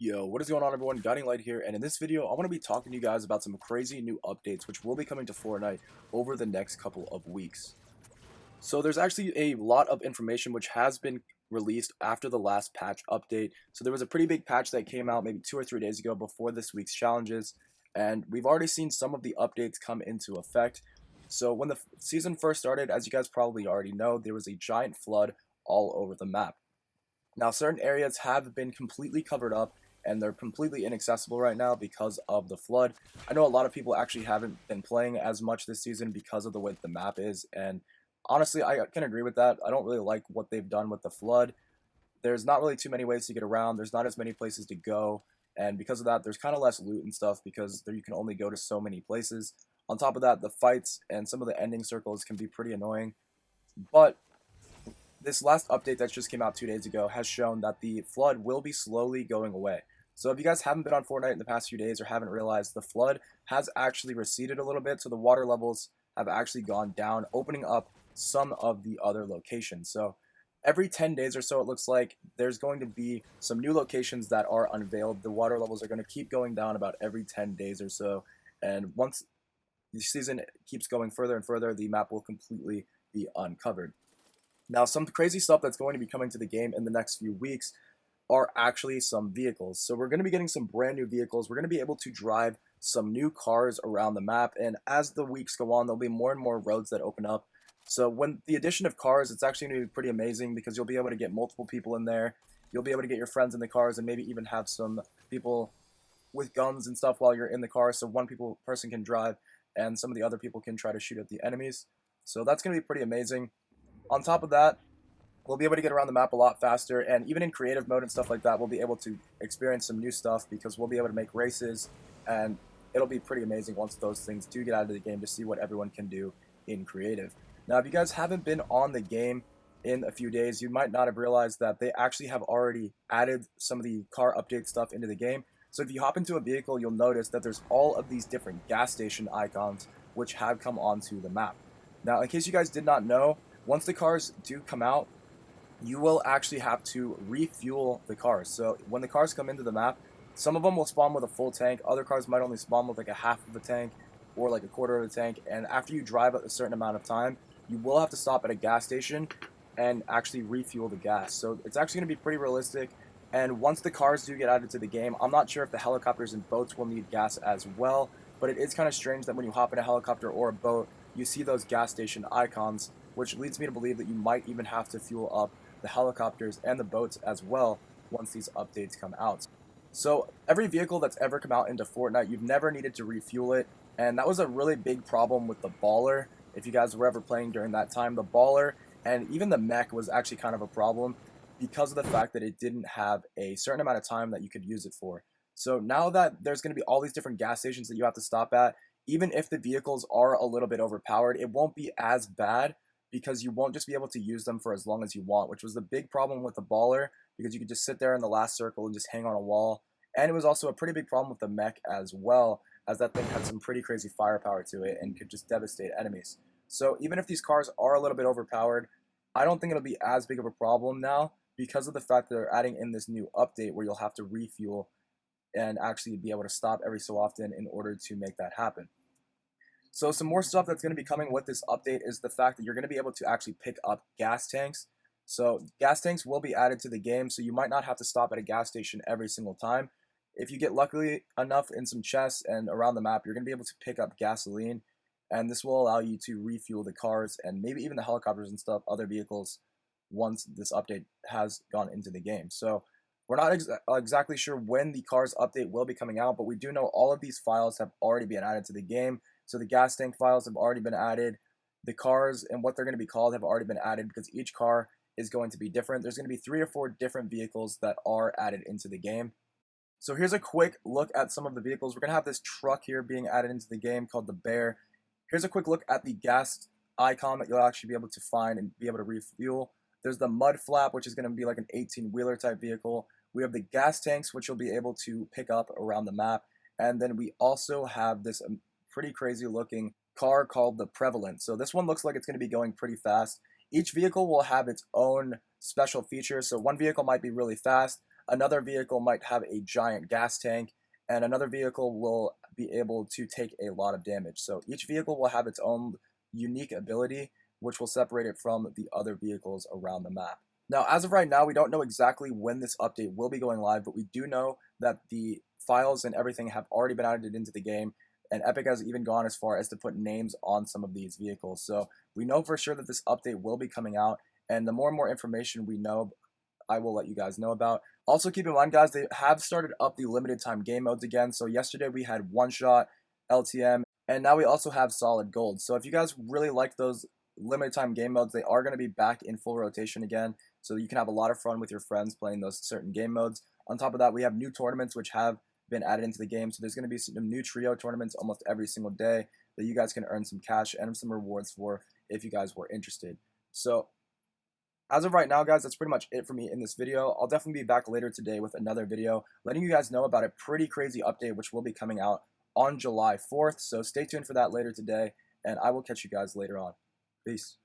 Yo, what is going on everyone? Guiding Light here, and in this video, I want to be talking to you guys about some crazy new updates which will be coming to Fortnite over the next couple of weeks. So there's actually a lot of information which has been released after the last patch update. So there was a pretty big patch that came out maybe 2 or 3 days ago before this week's challenges, and we've already seen some of the updates come into effect. So when the season first started, as you guys probably already know, there was a giant flood all over the map. Now, certain areas have been completely covered up and they're completely inaccessible right now because of the flood. I know a lot of people actually haven't been playing as much this season because of the way the map is, and honestly, I can agree with that. I don't really like what they've done with the flood. There's not really too many ways to get around, there's not as many places to go, and because of that, there's kind of less loot and stuff because there you can only go to so many places. On top of that, the fights and some of the ending circles can be pretty annoying, but this last update that just came out 2 days ago has shown that the flood will be slowly going away. So if you guys haven't been on Fortnite in the past few days or haven't realized, the flood has actually receded a little bit, so the water levels have actually gone down, opening up some of the other locations. So every 10 days or so, it looks like there's going to be some new locations that are unveiled. The water levels are going to keep going down about every 10 days or so, and once the season keeps going further and further, the map will completely be uncovered. Now, some crazy stuff that's going to be coming to the game in the next few weeks are actually some vehicles. So we're going to be getting some brand new vehicles. We're going to be able to drive some new cars around the map. And as the weeks go on, there'll be more and more roads that open up. So when the addition of cars, it's actually going to be pretty amazing because you'll be able to get multiple people in there. You'll be able to get your friends in the cars and maybe even have some people with guns and stuff while you're in the car. So one person can drive and some of the other people can try to shoot at the enemies. So that's going to be pretty amazing. On top of that, we'll be able to get around the map a lot faster, and even in creative mode and stuff like that, we'll be able to experience some new stuff because we'll be able to make races, and it'll be pretty amazing once those things do get out of the game to see what everyone can do in creative. Now, if you guys haven't been on the game in a few days, you might not have realized that they actually have already added some of the car update stuff into the game. So if you hop into a vehicle, you'll notice that there's all of these different gas station icons which have come onto the map. Now, in case you guys did not know, once the cars do come out, you will actually have to refuel the cars. So when the cars come into the map, some of them will spawn with a full tank. Other cars might only spawn with like a half of the tank or like a quarter of the tank. And after you drive a certain amount of time, you will have to stop at a gas station and actually refuel the gas. So it's actually going to be pretty realistic. And once the cars do get added to the game, I'm not sure if the helicopters and boats will need gas as well. But it is kind of strange that when you hop in a helicopter or a boat, you see those gas station icons, which leads me to believe that you might even have to fuel up the helicopters and the boats as well once these updates come out. So every vehicle that's ever come out into Fortnite, you've never needed to refuel it, and that was a really big problem with the Baller. If you guys were ever playing during that time, the Baller and even the Mech was actually kind of a problem because of the fact that it didn't have a certain amount of time that you could use it for. So now that there's going to be all these different gas stations that you have to stop at, even if the vehicles are a little bit overpowered, it won't be as bad because you won't just be able to use them for as long as you want, which was the big problem with the Baller because you could just sit there in the last circle and just hang on a wall. And it was also a pretty big problem with the Mech as well, as that thing had some pretty crazy firepower to it and could just devastate enemies. So even if these cars are a little bit overpowered, I don't think it'll be as big of a problem now because of the fact that they're adding in this new update where you'll have to refuel and actually be able to stop every so often in order to make that happen. So some more stuff that's going to be coming with this update is the fact that you're going to be able to actually pick up gas tanks. So gas tanks will be added to the game, so you might not have to stop at a gas station every single time. If you get lucky enough in some chests and around the map, you're going to be able to pick up gasoline, and this will allow you to refuel the cars and maybe even the helicopters and stuff, other vehicles, once this update has gone into the game. So we're not exactly sure when the cars update will be coming out, but we do know all of these files have already been added to the game. So the gas tank files have already been added. The cars and what they're going to be called have already been added because each car is going to be different. There's going to be 3 or 4 different vehicles that are added into the game. So here's a quick look at some of the vehicles. We're going to have this truck here being added into the game called the Bear. Here's a quick look at the gas icon that you'll actually be able to find and be able to refuel. There's the Mud Flap, which is going to be like an 18-wheeler type vehicle. We have the gas tanks, which you'll be able to pick up around the map. And then we also have this pretty crazy looking car called the Prevalent. So this one looks like it's going to be going pretty fast. Each vehicle will have its own special features. So one vehicle might be really fast, another vehicle might have a giant gas tank, and another vehicle will be able to take a lot of damage. So each vehicle will have its own unique ability, which will separate it from the other vehicles around the map. Now, as of right now, we don't know exactly when this update will be going live, but we do know that the files and everything have already been added into the game, and Epic has even gone as far as to put names on some of these vehicles. So we know for sure that this update will be coming out, and the more and more information we know, I will let you guys know about. Also, keep in mind, guys, they have started up the limited time game modes again. So yesterday we had One Shot, LTM, and now we also have Solid Gold. So if you guys really like those limited time game modes, they are going to be back in full rotation again. So you can have a lot of fun with your friends playing those certain game modes. On top of that, we have new tournaments which have been added into the game. So there's going to be some new trio tournaments almost every single day that you guys can earn some cash and some rewards for if you guys were interested. So as of right now, guys, that's pretty much it for me in this video. I'll definitely be back later today with another video letting you guys know about a pretty crazy update which will be coming out on July 4th. So stay tuned for that later today, and I will catch you guys later on. Peace.